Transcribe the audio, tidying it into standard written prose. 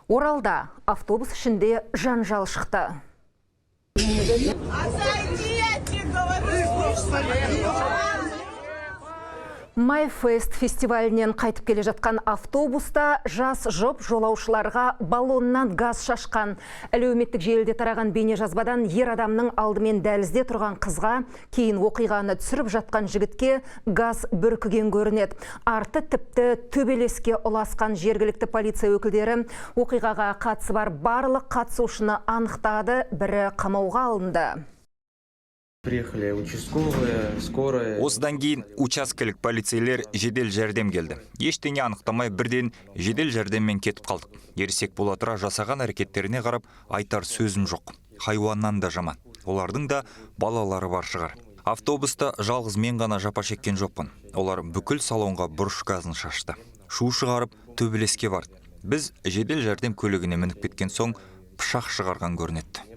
Оралда автобус ішінде жанжал шықты. Майфест фестивалінен қайтып келе жатқан автобуста жас жұп жолаушыларға баллоннан газ шашқан. Әлеуметтік желіде тараған бейне жазбадан ер адамның алдымен дәлізде тұрған қызға, кейін оқиғаны түсіріп жатқан жігітке газ бүркіген көрінеді. Арты тіпті төбелеске ұласқан жергілікті полиция өкілдері оқиғаға қатысы бар барлық қатысушыны анықтады, бірі қамауға алынды. Приехали участковые, скорая. Осыдан кейін учаскелік полицейлер жедел жәрдем келді. Ештеңе анықтамай бірден жедел жәрдеммен кетіп қалдық. Ересек бола тұра жасаған әрекеттеріне қарап айтар сөзім жоқ. Хайуаннан да жаман. Олардың да балалары бар шығар. Автобуста жалғыз мен ғана жапа шеккен жоқпын. Олар бүкіл салонға бұрыш газын шашты. Шу шығарып төбелеске барды. Біз жедел жәрдем көлігіне мініп кеткен соң пышақ шығарған көрінеді.